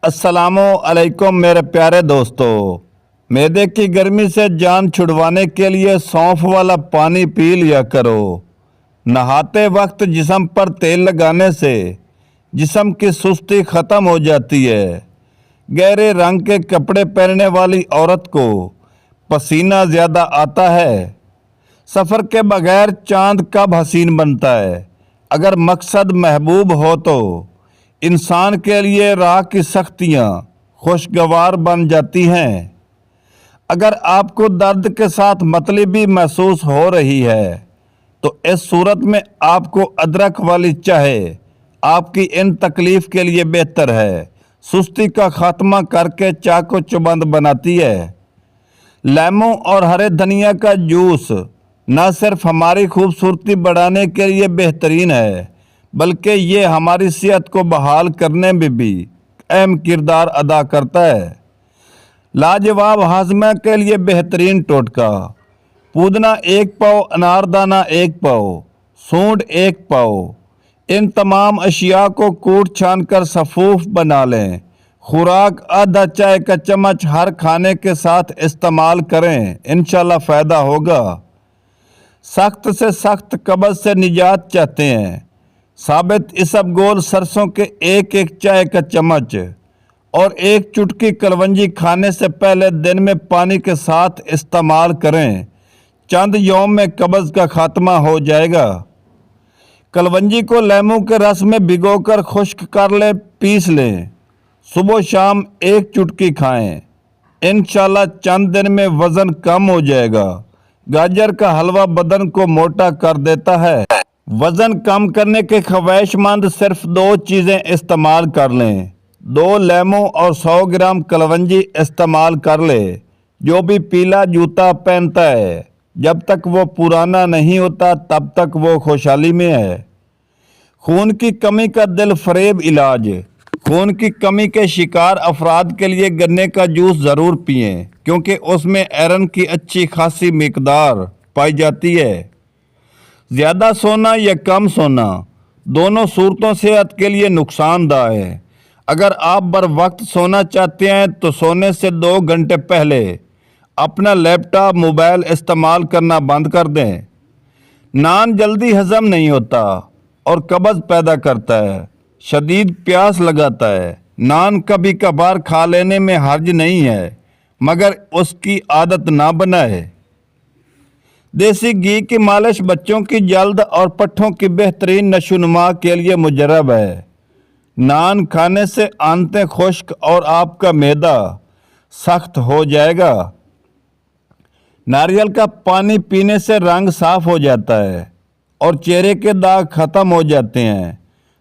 السلام علیکم میرے پیارے دوستو۔ معدے کی گرمی سے جان چھڑوانے کے لیے سونف والا پانی پی لیا کرو۔ نہاتے وقت جسم پر تیل لگانے سے جسم کی سستی ختم ہو جاتی ہے۔ گہرے رنگ کے کپڑے پہننے والی عورت کو پسینہ زیادہ آتا ہے۔ سفر کے بغیر چاند کب حسین بنتا ہے؟ اگر مقصد محبوب ہو تو انسان کے لیے راہ کی سختیاں خوشگوار بن جاتی ہیں۔ اگر آپ کو درد کے ساتھ مطلبی محسوس ہو رہی ہے تو اس صورت میں آپ کو ادرک والی چائے آپ کی ان تکلیف کے لیے بہتر ہے۔ سستی کا خاتمہ کر کے چاق و چوبند بناتی ہے۔ لیموں اور ہرے دھنیا کا جوس نہ صرف ہماری خوبصورتی بڑھانے کے لیے بہترین ہے بلکہ یہ ہماری صحت کو بحال کرنے میں بھی اہم کردار ادا کرتا ہے۔ لاجواب ہاضمہ کے لیے بہترین ٹوٹکا: پودنا 1 پاؤ، اناردانہ 1 پاؤ، سونڈ 1 پاؤ۔ ان تمام اشیاء کو کوٹ چھان کر سفوف بنا لیں۔ خوراک آدھا چائے کا چمچ ہر کھانے کے ساتھ استعمال کریں، انشاءاللہ فائدہ ہوگا۔ سخت سے سخت قبض سے نجات چاہتے ہیں؟ ثابت اسبگول سرسوں کے ایک چائے کا چمچ اور 1 چٹکی کلونجی کھانے سے پہلے دن میں پانی کے ساتھ استعمال کریں۔ چند یوم میں قبض کا خاتمہ ہو جائے گا۔ کلونجی کو لیموں کے رس میں بھگو کر خشک کر لیں، پیس لیں۔ صبح و شام 1 چٹکی کھائیں، انشاءاللہ چند دن میں وزن کم ہو جائے گا۔ گاجر کا حلوہ بدن کو موٹا کر دیتا ہے۔ وزن کم کرنے کے خواہش مند صرف 2 چیزیں استعمال کر لیں۔ 2 لیموں اور 100 گرام کلونجی استعمال کر لے۔ جو بھی پیلا جوتا پہنتا ہے جب تک وہ پرانا نہیں ہوتا تب تک وہ خوشحالی میں ہے۔ خون کی کمی کا دل فریب علاج: خون کی کمی کے شکار افراد کے لیے گنے کا جوس ضرور پئیں کیونکہ اس میں آئرن کی اچھی خاصی مقدار پائی جاتی ہے۔ زیادہ سونا یا کم سونا دونوں صورتوں صحت کے لیے نقصان دہ ہے۔ اگر آپ بر وقت سونا چاہتے ہیں تو سونے سے 2 گھنٹے پہلے اپنا لیپ ٹاپ موبائل استعمال کرنا بند کر دیں۔ نان جلدی ہضم نہیں ہوتا اور قبض پیدا کرتا ہے، شدید پیاس لگاتا ہے۔ نان کبھی کبھار کھا لینے میں حرج نہیں ہے مگر اس کی عادت نہ بنائے۔ دیسی گھی کی مالش بچوں کی جلد اور پٹھوں کی بہترین نشو و نما کے لیے مجرب ہے۔ نان کھانے سے آنتیں خشک اور آپ کا معدہ سخت ہو جائے گا۔ ناریل کا پانی پینے سے رنگ صاف ہو جاتا ہے اور چہرے کے داغ ختم ہو جاتے ہیں۔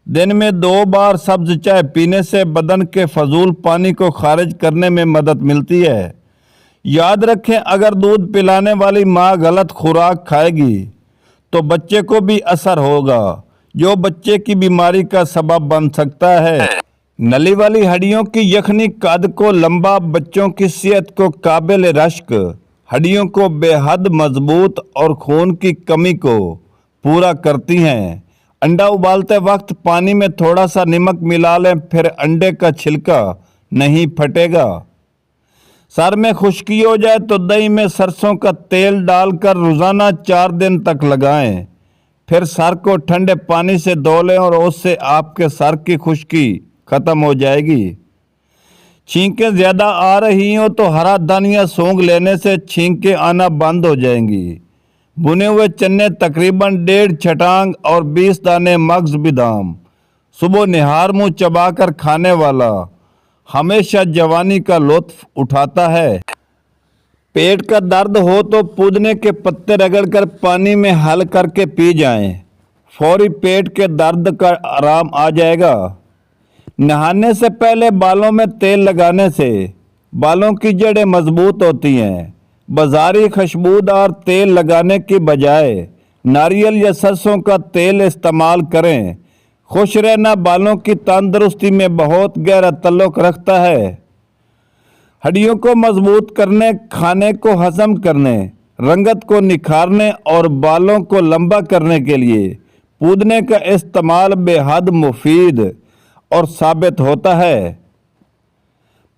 دن میں 2 بار سبز چائے پینے سے بدن کے فضول پانی کو خارج کرنے میں مدد ملتی ہے۔ یاد رکھیں، اگر دودھ پلانے والی ماں غلط خوراک کھائے گی تو بچے کو بھی اثر ہوگا جو بچے کی بیماری کا سبب بن سکتا ہے۔ نلی والی ہڈیوں کی یخنی قد کو لمبا، بچوں کی صحت کو قابل رشک، ہڈیوں کو بے حد مضبوط اور خون کی کمی کو پورا کرتی ہیں۔ انڈا ابالتے وقت پانی میں تھوڑا سا نمک ملا لیں، پھر انڈے کا چھلکا نہیں پھٹے گا۔ سر میں خشکی ہو جائے تو دہی میں سرسوں کا تیل ڈال کر روزانہ 4 دن تک لگائیں، پھر سر کو ٹھنڈے پانی سے دھو لیں اور اس سے آپ کے سر کی خشکی ختم ہو جائے گی۔ چھینکیں زیادہ آ رہی ہوں تو ہرا دھنیا سونگھ لینے سے چھینکیں آنا بند ہو جائیں گی۔ بنے ہوئے چنے تقریباً 1.5 چھٹانگ اور 20 دانے مغز بادام صبح نہار منہ چبا کر کھانے والا ہمیشہ جوانی کا لطف اٹھاتا ہے۔ پیٹ کا درد ہو تو پودنے کے پتے رگڑ کر پانی میں حل کر کے پی جائیں، فوری پیٹ کے درد کا آرام آ جائے گا۔ نہانے سے پہلے بالوں میں تیل لگانے سے بالوں کی جڑیں مضبوط ہوتی ہیں۔ بازاری خوشبودار تیل لگانے کی بجائے ناریل یا سرسوں کا تیل استعمال کریں۔ خوش رہنا بالوں کی تندرستی میں بہت گہرا تعلق رکھتا ہے۔ ہڈیوں کو مضبوط کرنے، کھانے کو ہضم کرنے، رنگت کو نکھارنے اور بالوں کو لمبا کرنے کے لیے پودنے کا استعمال بے حد مفید اور ثابت ہوتا ہے۔